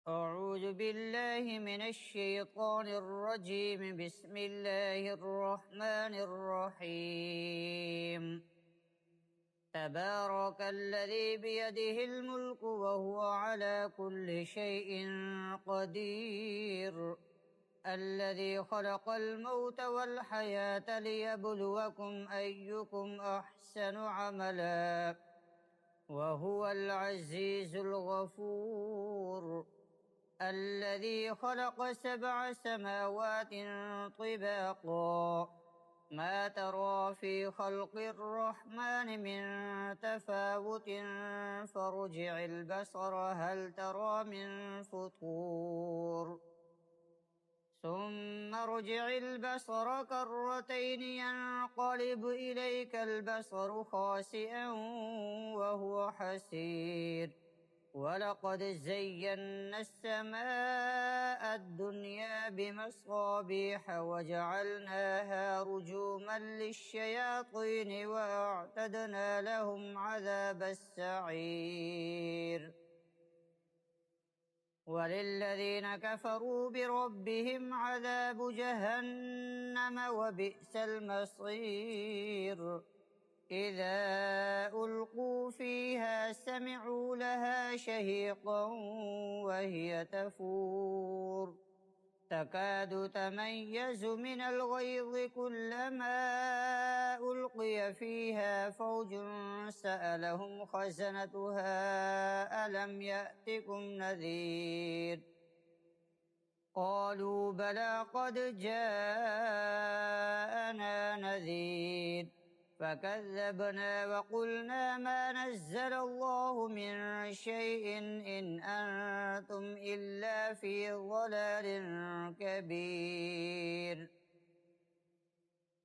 أعوذ بالله من الشيطان الرجيم. بسم الله الرحمن الرحيم. تبارك الذي بيده الملك وهو على كل شيء قدير. الذي خلق الموت والحياة ليبلوكم أيكم أحسن عملا وهو العزيز الغفور. الذي خلق 7 سماوات طباقا ما ترى في خلق الرحمن من تفاوت فارجع البصر هل ترى من فطور ثم ارجع البصر كرتين ينقلب إليك البصر خاسئا وهو حسير. ولقد زينا السماء الدنيا بمصابيح وجعلناها رجوما للشياطين وأعتدنا لهم عذاب السعير. وللذين كفروا بربهم عذاب جهنم وبئس المصير. إذا ألقوا فيها سمعوا لها شهيقا وهي تفور تكاد تميز من الغيظ كلما ألقي فيها فوج سألهم خزنتها ألم يأتكم نذير قالوا بلى قد جاءنا نذير فكذبنا وقلنا ما نزل الله من شيء إن أنتم إلا في ضلال كبير.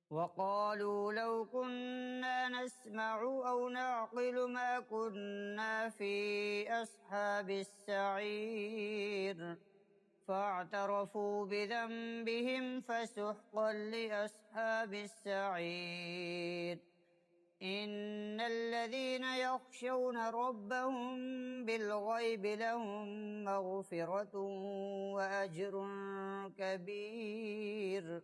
وقالوا لو كنا نسمع أو نعقل ما كنا في أصحاب السعير فاعترفوا بذنبهم فسحقا لأصحاب السعير. إن الذين يخشون ربهم بالغيب لهم مغفرة وأجر كبير.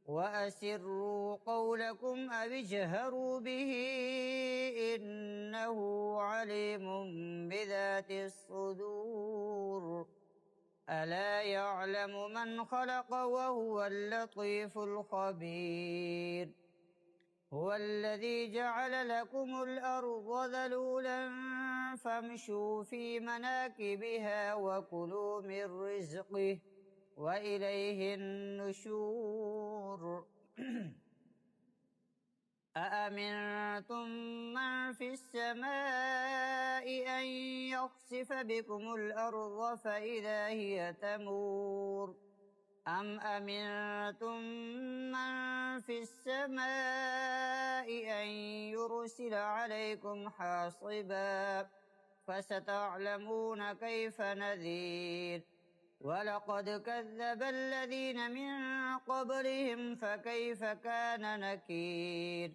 وأسروا قولكم أو اجهروا به إنه عليم بذات الصدور. ألا يعلم من خلق وهو اللطيف الخبير. هو الذي جعل لكم الأرض ذلولا فامشوا في مناكبها وكلوا من رزقه وإليه النشور. أأمنتم من في السماء أن يخسف بكم الأرض فإذا هي تمور أم أمنتم من في السماء أن يرسل عليكم حاصبا فستعلمون كيف نذير. ولقد كذب الذين من قبلهم فكيف كان نكير.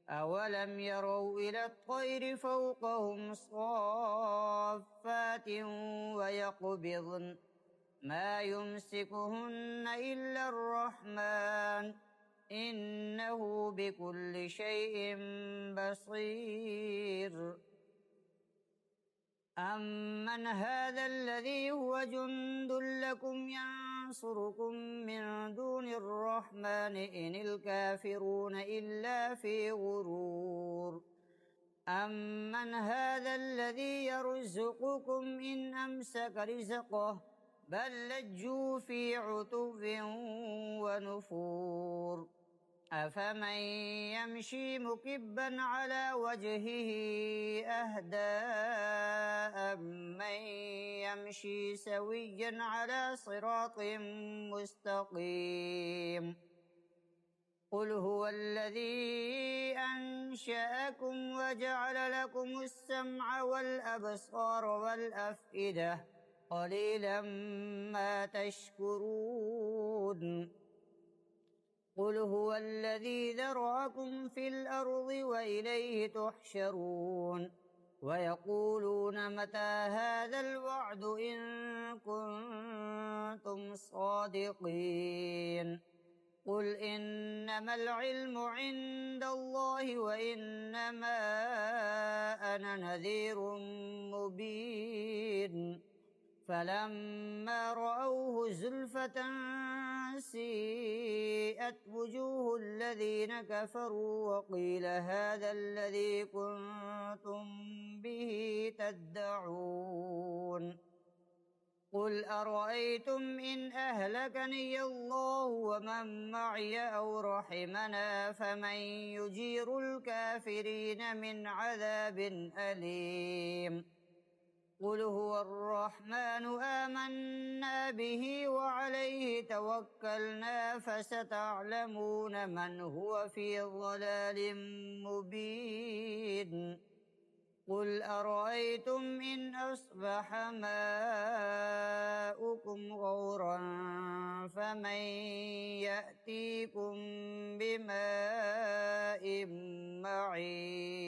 أولم يروا إلى الطير فوقهم صافات ويقبضن ما يمسكهن إلا الرحمن إنه بكل شيء بصير. أمن هذا الذي هو جند لكم ينصركم من دون الرحمن إن الكافرون إلا في غرور. أمن هذا الذي يرزقكم إن أمسك رزقه بل لجوا في عتو ونفور. أفمن يمشي مكبا على وجهه أهدى أمن يمشي سويا على صراط مستقيم. قل هو الذي أنشأكم وجعل لكم السمع والأبصار والأفئدة قليلا ما تشكرون. قل هو الذي ذرأكم في الأرض وإليه تحشرون. ويقولون متى هذا الوعد إن كنتم الصادقين قل إنما العلم عند الله وإنما أنا نذير مبين فلما رأوه زلفة سيئت وجوه الذين كفروا وقيل هذا الذي كنتم به تدعون قل أرأيتم إن أهلكني الله ومن معي أو رحمنا فمن يجير الكافرين من عذاب أليم قل هو الرحمن آمنا به وعليه توكلنا فستعلمون من هو في ضلال مبين قل أرأيتم إن أصبح ماؤكم غورا فمن يأتيكم بماء معين